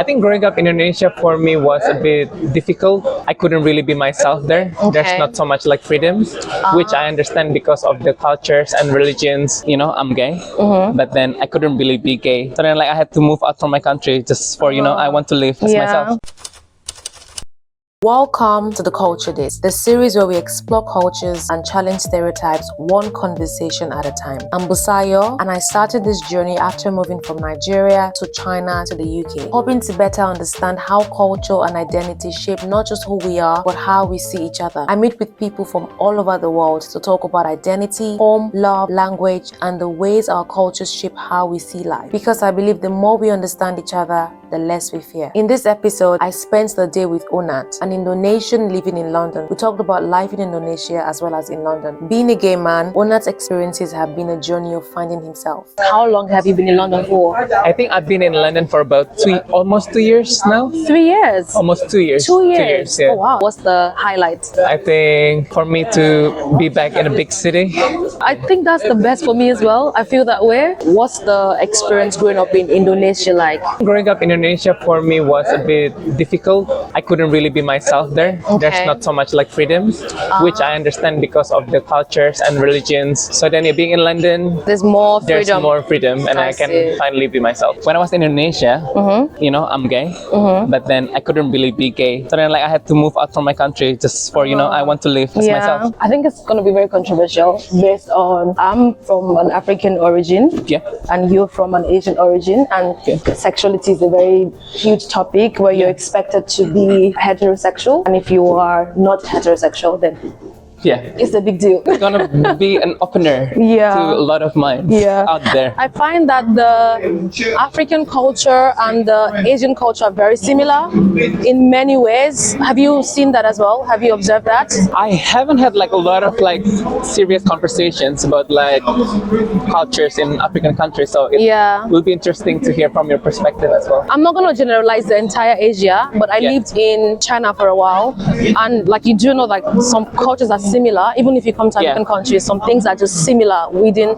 I think growing up in Indonesia for me was a bit difficult. I couldn't really be myself there. Okay. There's not so much like freedom, which I understand because of the cultures and religions. You know, I'm gay, but then I couldn't really be gay. So then like I had to move out from my country just for, I want to live as myself. Welcome to the Culture Days, the series where we explore cultures and challenge stereotypes one conversation at a time. I'm Busayo, and I started this journey after moving from Nigeria to China to the UK, hoping to better understand how culture and identity shape not just who we are, but how we see each other. I meet with people from all over the world to talk about identity, home, love, language, and the ways our cultures shape how we see life. Because I believe the more we understand each other, the less we fear. In this episode, I spent the day with Onat, an Indonesian living in London. We talked about life in Indonesia as well as in London. Being a gay man, Onat's experiences have been a journey of finding himself. How long have you been in London for? I think I've been in London for about almost 2 years now. 3 years? Almost 2 years. 2 years? 2 years, yeah. Oh wow. What's the highlight? I think for me to be back in a big city. I think that's the best for me as well. I feel that way. What's the experience growing up in Indonesia like? Growing up in Indonesia for me was a bit difficult. I couldn't really be myself there. There's not so much like freedom, which I understand because of the cultures and religions. So then being in London, there's more freedom. There's more freedom, and I can finally be myself. When I was in Indonesia, I'm gay, but then I couldn't really be gay. So then like I had to move out from my country just for, I want to live as myself. I think it's going to be very controversial based on I'm from an African origin, and you're from an Asian origin, and sexuality is a very huge topic where you're expected to be heterosexual, and if you are not heterosexual, then it's a big deal. It's gonna be an opener to a lot of minds out there. I find that the African culture and the Asian culture are very similar in many ways. Have you seen that as well? Have you observed that? I haven't had like a lot of like serious conversations about like cultures in African countries, so it will be interesting to hear from your perspective as well. I'm not gonna generalize the entire Asia, but I lived in China for a while, and like you do know, like some cultures are similar. Even if you come to African countries, some things are just similar within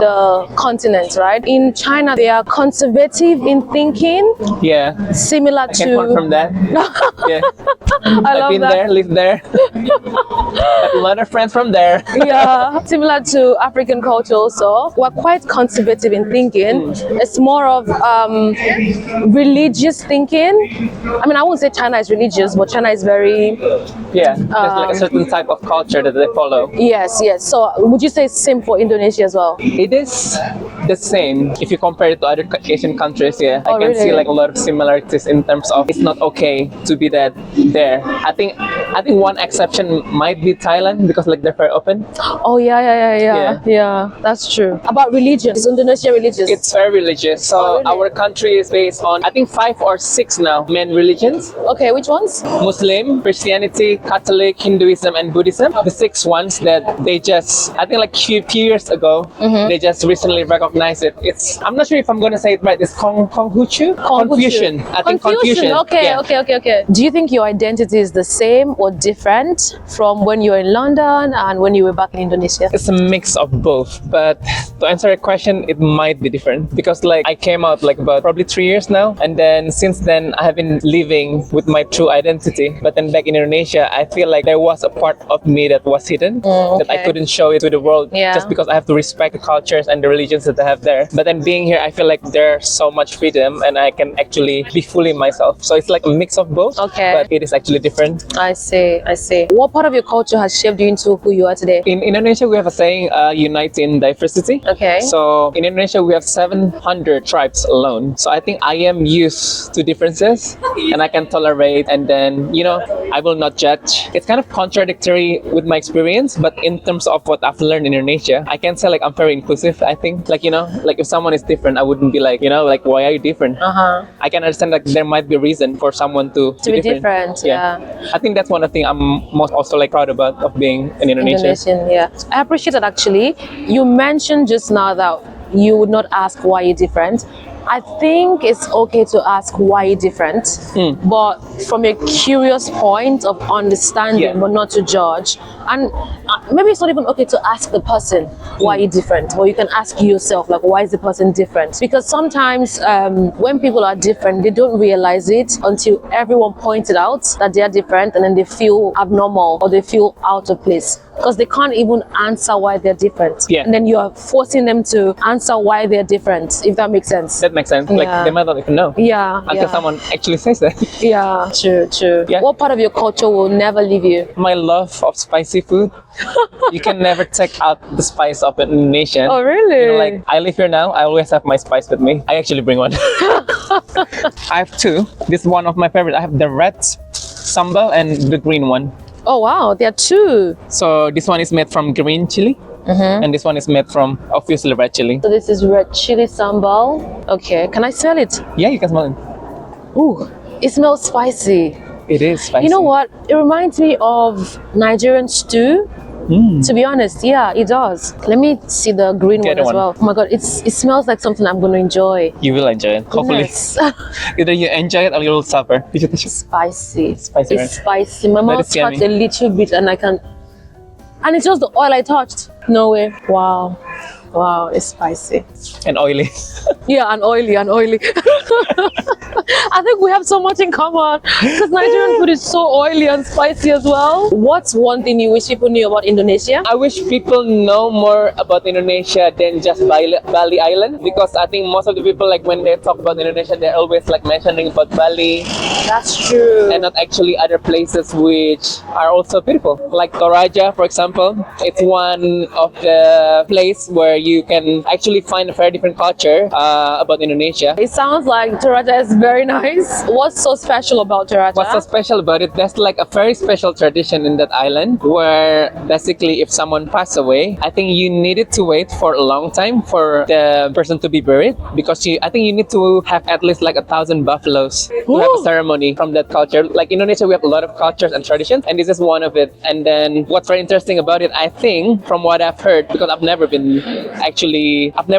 the continent, right? In China, they are conservative in thinking. Similar I can confirm that. I've been there, lived there. Have a lot of friends from there. Similar to African culture also. We're quite conservative in thinking. It's more of religious thinking. I mean, I won't say China is religious, but China is very... there's like a certain type of culture that they follow. Yes. So would you say same for Indonesia as well? It is the same if you compare it to other Asian countries. I can see like a lot of similarities in terms of it's not okay to be that there. I think one exception might be Thailand because like they're very open. That's true. About religion, is Indonesia religious? It's very religious. So our country is based on I think 5 or 6 now main religions. Okay, which ones? Muslim, Christianity, Catholic, Hinduism, and Buddhism. The 6 ones that they just, I think like few years ago, they just recently recognized it. It's, I'm not sure if I'm going to say it right. It's Confucian. I think Confucian. Okay. Do you think your identity is the same or different from when you were in London and when you were back in Indonesia? It's a mix of both, but to answer your question, it might be different because like I came out like about probably 3 years now, and then since then I have been living with my true identity. But then back in Indonesia, I feel like there was a part of me that was hidden, that I couldn't show it to the world just because I have to respect the cultures and the religions that they have there. But then being here, I feel like there's so much freedom and I can actually be fully myself. So it's like a mix of both, but it is actually different. I see. What part of your culture has shaped you into who you are today? In Indonesia, we have a saying, unite in diversity. Okay. So in Indonesia, we have 700 tribes alone. So I think I am used to differences and I can tolerate, and then, I will not judge. It's kind of contradictory with my experience, but in terms of what I've learned in Indonesia, I can say like I'm very inclusive. I think like like if someone is different, I wouldn't be like like why are you different? I can understand like there might be a reason for someone to be different. I think that's one of the things I'm most also like proud about of being an Indonesian. I appreciate that. Actually, you mentioned just now that you would not ask why you're different. I think it's okay to ask why you're different, but from a curious point of understanding, Yeah. but not to judge. And maybe it's not even okay to ask the person why you're different, but you can ask yourself, like, why is the person different? Because sometimes when people are different, they don't realize it until everyone points it out that they are different, and then they feel abnormal or they feel out of place because they can't even answer why they're different. Yeah. And then you are forcing them to answer why they're different, if that makes sense. That makes sense. Like Yeah. they might not even know Yeah. until Yeah. someone actually says that. Yeah. True. True. Yeah. What part of your culture will never leave you? My love of spicy food. You can never take out the spice of an Indonesian. Oh, really? You know, like I live here now, I always have my spice with me. I actually bring one. I have two. This is one of my favorite. I have the red sambal and the green one. Oh wow, there are two. So this one is made from green chili, and this one is made from obviously red chili. So this is red chili sambal. Okay, can I smell it? Yeah, you can smell it. Ooh, it smells spicy. It is spicy. You know what? It reminds me of Nigerian stew. To be honest, yeah, it does. Let me see the green The one other as one. well. Oh my god, it smells like something I'm going to enjoy. You will enjoy it. Hopefully, Yes. either you enjoy it or you will suffer. Spicy. Spicy, It's right? spicy. My But mouth it's touched yummy. a little bit and I can. And it's just the oil I touched. No way. Wow. Wow, it's spicy. And oily. Yeah, and oily. I think we have so much in common because Nigerian food is so oily and spicy as well. What's one thing you wish people knew about Indonesia? I wish people know more about Indonesia than just Bali Island, because I think most of the people, like when they talk about Indonesia, they're always like mentioning about Bali That's true. and not actually other places which are also beautiful. Like Toraja, for example, it's one of the place where you can actually find a very different culture about Indonesia. It sounds like Toraja is very nice. What's so special about Toraja? What's so special about it? There's like a very special tradition in that island where basically if someone passed away, I think you needed to wait for a long time for the person to be buried, because I think you need to have at least like 1,000 buffaloes to have a Ooh. ceremony from that culture. Like Indonesia, we have a lot of cultures and traditions, and this is one of it. And then what's very interesting about it, I think, from what I've heard, because I've never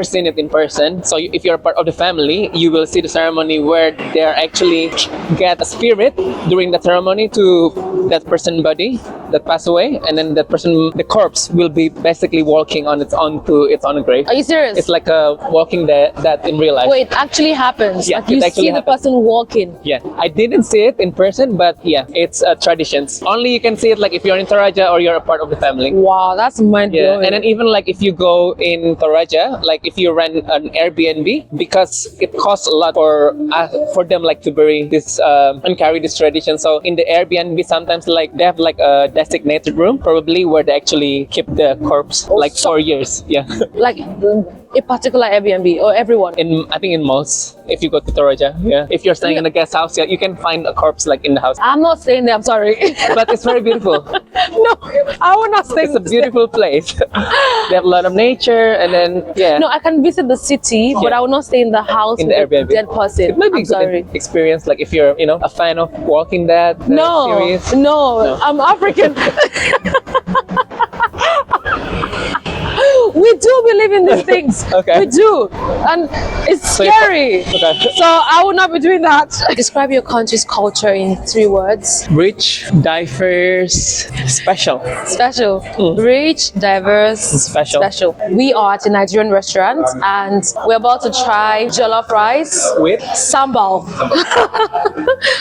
seen it in person. So if you're a part of the family, you will see the ceremony where they actually get a spirit during the ceremony to that person's body that passed away, and then that person, the corpse, will be basically walking on its own to its own grave. Are you serious? It's like a walking that in real life. Wait, it actually happens. Yeah, like you it actually see the happens. person walking. Yeah, I didn't see it in person, but yeah, it's traditions. Only you can see it like if you're in Toraja or you're a part of the family. Wow, that's mind Yeah, blowing. and then even like if you go in Toraja, like if you rent an Airbnb, because it costs a lot for them like to bury this and carry this tradition. So in the Airbnb, sometimes like they have like a designated room, probably where they actually keep the corpse like so- 4 years. Yeah, like a particular Airbnb or everyone. I think in most, if you go to Toraja, yeah, if you're staying in a guest house, yeah, you can find a corpse like in the house. I'm not staying there. I'm sorry. But it's very beautiful. No, I will not stay. It's a beautiful place. They have a lot of nature, and then yeah. No, I can visit the city, but Yeah. I will not stay in the house In with the a Airbnb. dead person. It might be I'm a good sorry. experience, like if you're, a fan of Walking Dead No, series. no, I'm African. We do believe in these things. Okay. We do. And it's So you- scary. Okay. So I will not be doing that. Describe your country's culture in 3 words. Rich, diverse, special. Special. Rich, diverse, Special. We are at a Nigerian restaurant and we're about to try jollof rice With sambal.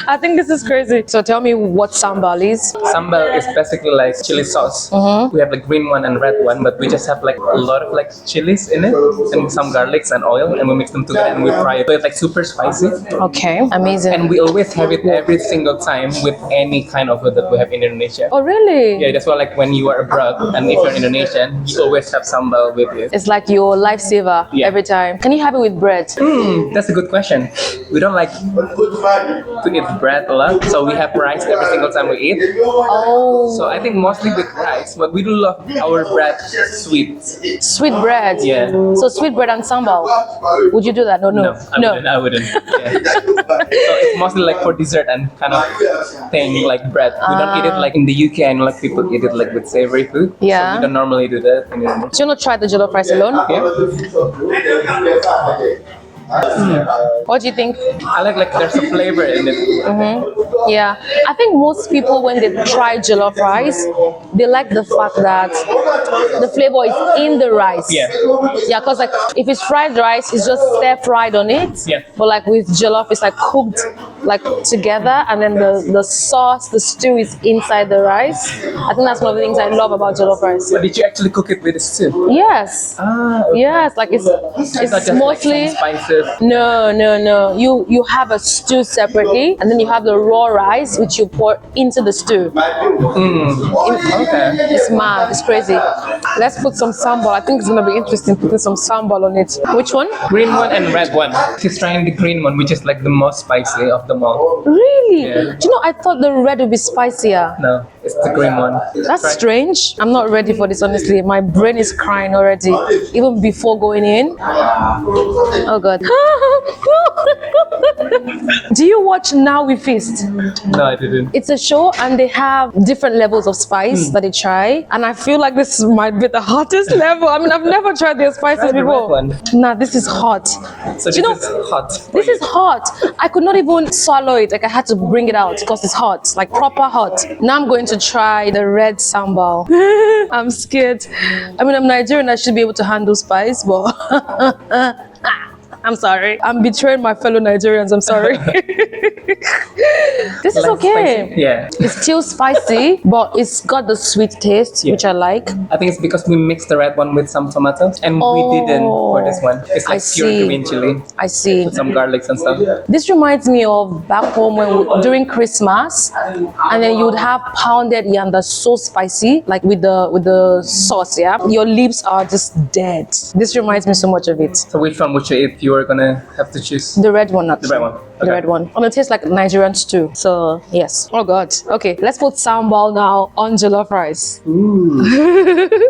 I think this is crazy. So tell me what sambal is. sambal is basically like chili sauce. We have like green one and red one, but we just have like a lot of like chilies in it and some garlics and oil, and we mix them together and we fry it. So it's like super spicy, Okay, amazing. and we always have it every single time with any kind of food that we have in Indonesia. Oh really? Yeah, that's why like when you are abroad and if you're Indonesian, you always have sambal with you. It's like your lifesaver Yeah. every time. Can you have it with bread? That's a good question. We don't like to eat bread a lot, so we have rice every single time we eat. Oh, So I think mostly with rice, but we do love our bread sweet. sweet bread. Yeah. So sweet bread and sambal. Would you do that? No, no, I wouldn't. Yeah. So it's mostly like for dessert and kind of thing like bread. We don't eat it like in the UK, and like people eat it like with savory food. Yeah. So we don't normally do that in Indonesia. Do you want to try the jollof rice alone? Yeah. What do you think? I like there's a flavor in it. Yeah, I think most people when they try jollof rice, they like the fact that the flavor is in the rice. Yeah. Yeah, because like if it's fried rice, it's just stir fried on it. Yeah. But like with jollof, it's like cooked like together, and then the sauce, the stew is inside the rice. I think that's one of the things I love about jollof rice. But did you actually cook it with the stew? Yes. Okay. Yes, like it's Not just mostly. like some spices. No. You have a stew separately, and then you have the raw rice which you pour into the stew. Okay. It's mad. It's crazy. Let's put some sambal. I think it's gonna be interesting putting some sambal on it. Which one? Green one and red one. She's trying the green one, which is like the most spicy of them all. Really? Yeah. Do you know? I thought the red would be spicier. No, it's the green one. That's Try. strange. I'm not ready for this, honestly. My brain is crying already, even before going in. Oh God. Do you watch Now We Feast? No, I didn't. It's a show and they have different levels of spice that they try. And I feel like this might be the hottest level. I mean, I've never tried their spices Try the before. red one. Nah, this is hot. So Do you this is hot. for This you. is hot. I could not even swallow it. Like I had to bring it out because it's hot, like proper hot. Now I'm going to try the red sambal. I'm scared. I mean, I'm Nigerian. I should be able to handle spice, but I'm sorry. I'm betraying my fellow Nigerians. I'm sorry. This is Like okay. spicy? Yeah. It's still spicy, but it's got the sweet taste, which I like. I think it's because we mixed the red one with some tomatoes, and we didn't for this one. It's I like pure see. green chili I see. with some garlics and stuff. This reminds me of back home during Christmas, and then you would have pounded yam that's so spicy, like with the sauce. Yeah, your lips are just dead. This reminds me so much of it. So which one would you eat if you were gonna have to choose? The red one, not The red one. The Okay. red one. And it tastes like Nigerian stew. So yes. Oh God. Okay, let's put sambal now on jollof rice.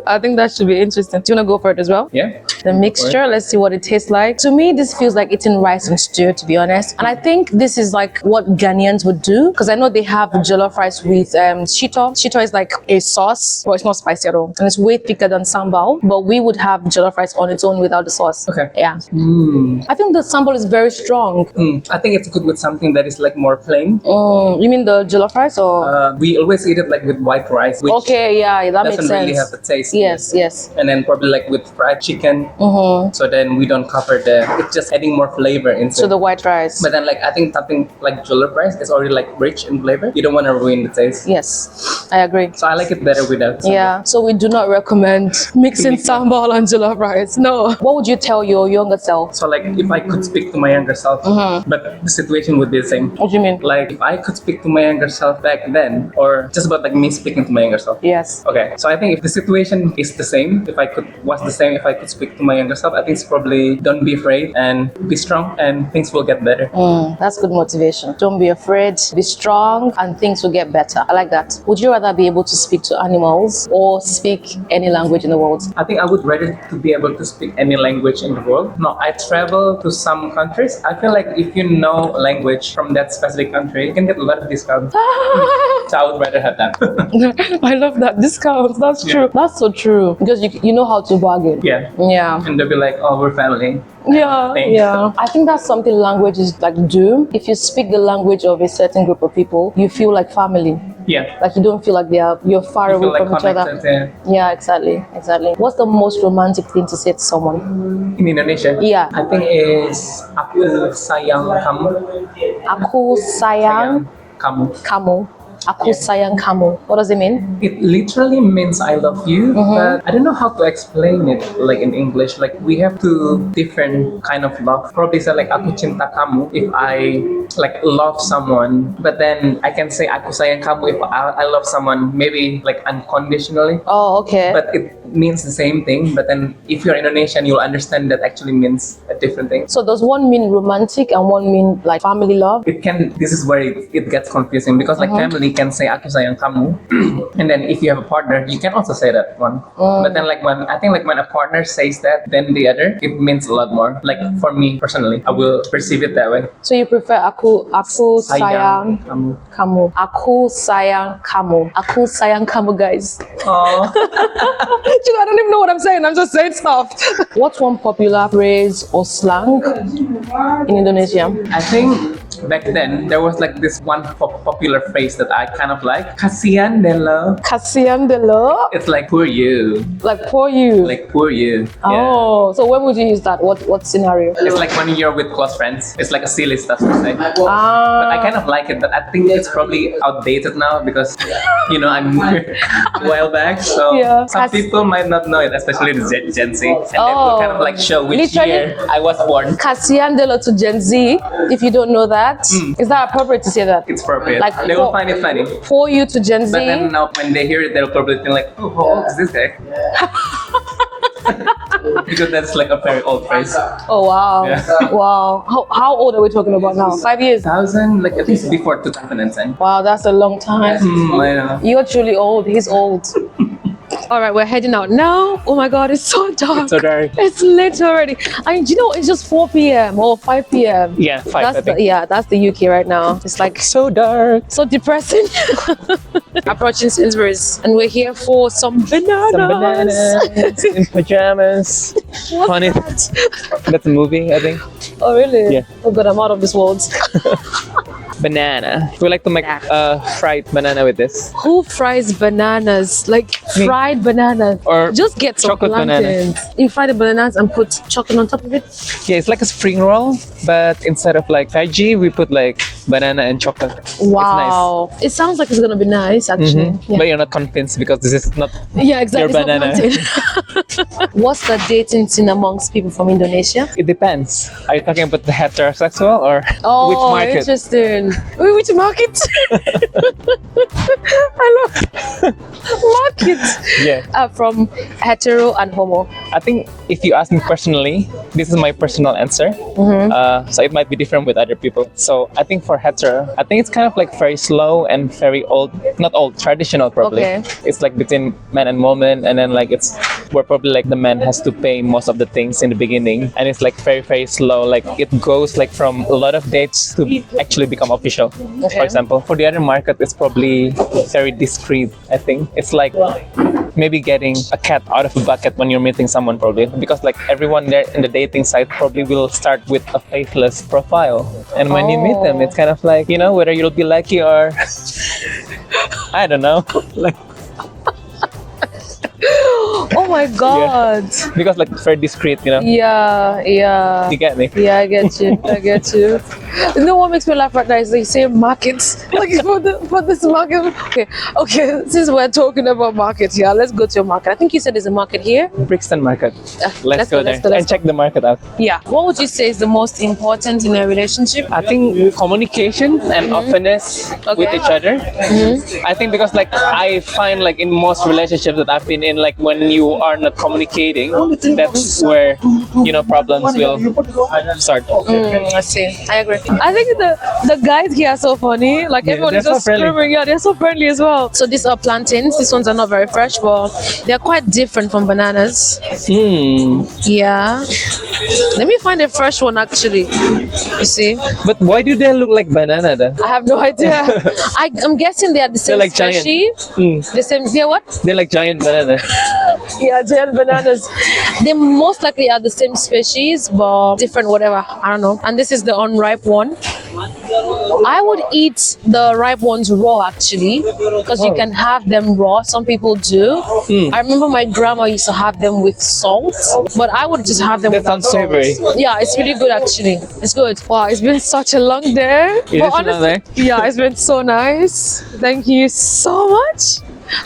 I think that should be interesting. Do you wanna go for it as well? Yeah. The mixture, let's see what it tastes like. To me, this feels like eating rice and stew, to be honest. And I think this is like what Ghanaians would do, because I know they have jollof rice with shito. Shito is like a sauce, but it's not spicy at all, and it's way thicker than sambal. But we would have jollof rice on its own without the sauce. Okay. Yeah. I think the sambal is very strong. I think it's good with something that is like more plain. You mean the jollof rice or? We always eat it like with white rice, which Okay, yeah, that makes doesn't sense. really have the taste. Yes, yes. And then probably like with fried chicken. So then we don't cover it's just adding more flavor into So the white rice. But then like I think something like jollof rice is already like rich in flavor. You don't want to ruin the taste. Yes, I agree. So I like it better without sambal. Yeah, so we do not recommend mixing sambal and jollof rice. No. What would you tell your younger self? So like if I could speak to my younger self, but the situation would be the same. What do you mean? Like if I could speak to my younger self back then, or just about like me speaking to my younger self. Yes. Okay, so I think if the situation is the same, if I could speak to my younger self, I think it's probably don't be afraid and be strong and things will get better. That's good motivation. Don't be afraid, be strong, and things will get better. I like that. Would you rather be able to speak to animals or speak any language in the world? I think I would rather to be able to speak any language in the world. No, I travel to some countries. I feel like if you know a language from that specific country, you can get a lot of discounts. So I would rather have that. I love that. Discounts. That's true. That's so true. Because you know how to bargain. Yeah. Yeah. And they'll be like, oh, we're family. Yeah, Thanks. yeah. I think that's something languages like do. If you speak the language of a certain group of people, you feel like family. Yeah. Like you don't feel like you're far You away feel like from each other. connected, yeah. Yeah, exactly. What's the most romantic thing to say to someone? In Indonesia? Yeah. I think it's aku sayang kamu. Aku sayang Kamu. kamu. Aku sayang kamu. What does it mean? It literally means I love you, but I don't know how to explain it like in English. Like we have two different kind of love. Probably say like aku cinta kamu if I like love someone, but then I can say aku sayang kamu if I love someone maybe like unconditionally. Oh, okay. But it means the same thing. But then if you're Indonesian, you'll understand that actually means a different thing. So does one mean romantic and one mean like family love? It can. This is where it gets confusing because like family can say aku sayang kamu, and then if you have a partner, you can also say that one. But then like when a partner says that, then the other, it means a lot more. Like for me personally, I will perceive it that way. So you prefer aku sayang kamu. kamu. Aku sayang kamu. Aku sayang kamu, guys. Oh, I don't even know what I'm saying. I'm just saying stuff. What's one popular phrase or slang in Indonesia? I think back then there was like this one popular phrase that I kind of like. Kasian delo. Kasian delo. It's like poor you. Like poor you. Like poor you. Oh, so when would you use that? What scenario? It's like when you're with close friends. It's like a silly stuff to say. But Ah. I kind of like it, but I think it's probably outdated now because, I'm a while back. So Yeah. some people might not know it, especially the Gen Z. And they will kind of like show which Literally? year I was born. Kasian delo to Gen Z. If you don't know that, is that appropriate to say that? It's appropriate. Like They will find it funny. For you to Gen Z. But then now when they hear it, they'll probably think like, oh, how old is this guy? Because that's like a very old phrase. Oh wow. Yeah. Wow. How old are we talking about now? 5 years? 2000, like at least before 2010. Wow, that's a long time. I know. You're truly old. He's old. All right, we're heading out now. Oh my God, it's so dark. It's so dark. It's late already. It's just 4 p.m. or 5 p.m. Yeah, 5, I That's think. that's the UK right now. It's like So dark. so depressing. Approaching Sainsbury's, and we're here for some bananas. Some bananas in pajamas. What's Funny. that? That's a movie, I think. Oh really? Yeah. Oh God, I'm out of this world. Banana. We like to make fried banana with this. Who fries bananas? Like Me. fried bananas? Or just get some chocolate banana. plantains. You fry the bananas and put chocolate on top of it. Yeah, it's like a spring roll, but instead of like veggie, we put like banana and chocolate. Wow. It sounds like it's gonna be nice It's actually. nice. But you're not convinced because this is not Yeah, exactly. your It's not banana. plantain. What's the dating scene amongst people from Indonesia? It depends. Are you talking about the heterosexual or Oh, which market? interesting. Wait, which market? I love market. Yeah. From hetero and homo. I think if you ask me personally, this is my personal answer. So it might be different with other people. So I think for hetero, I think it's kind of like very slow and very old, not old, traditional probably. Okay. It's like between man and woman, and then like it's where probably like the man has to pay most of the things in the beginning, and it's like very very slow. Like it goes like from a lot of dates to actually become official. For example, for the other market, it's probably very discreet. I think it's like maybe getting a cat out of a bucket when you're meeting someone probably, because like everyone there in the dating site probably will start with a faceless profile, and when you meet them, it's kind of like whether you'll be lucky or I don't know, like Oh my God. because like very discreet, Yeah, yeah. You get me? Yeah, I get you. I get you. You know what makes me laugh right now is they say markets. Like for this market. Okay. Since we're talking about markets, yeah, let's go to a market. I think you said there's a market here. Brixton Market. Let's Let's go go, there let's go, let's and check the market out. Yeah. What would you say is the most important in a relationship? I think communication and openness with Okay. each other. I think because like I find like in most relationships that I've been in, like when you are not communicating, that's where problems will start. I see. I agree. I think the guys here are so funny. Like Yeah, everyone is they're just so friendly. screaming. Yeah, they're so friendly as well. So these are plantains. These ones are not very fresh, but they're quite different from bananas. Yeah. Let me find a fresh one actually. You see? But why do they look like banana then? I have no idea. I'm guessing they are the same They're like giant. species. The same. They're what? They're like giant banana. Yeah, giant bananas. They most likely are the same species, but different whatever. I don't know. And this is the unripe one. I would eat the ripe ones raw actually, because you can have them raw. Some people do. I remember my grandma used to have them with salt, but I would just have them That without sounds savory. salt. Yeah, it's really good actually. It's good. Wow, it's been such a long day. It is a long day. Yeah, it's been so nice. Thank you so much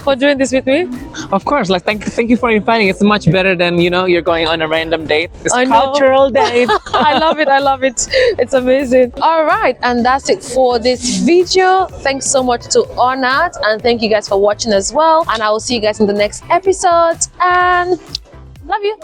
for doing this with me. Of course, like thank you for inviting. It's much better than you're going on a random date. It's I know. cultural date. I love it. I love it. It's amazing. All right. And that's it for this video. Thanks so much to Onat. And thank you guys for watching as well. And I will see you guys in the next episode. And love you.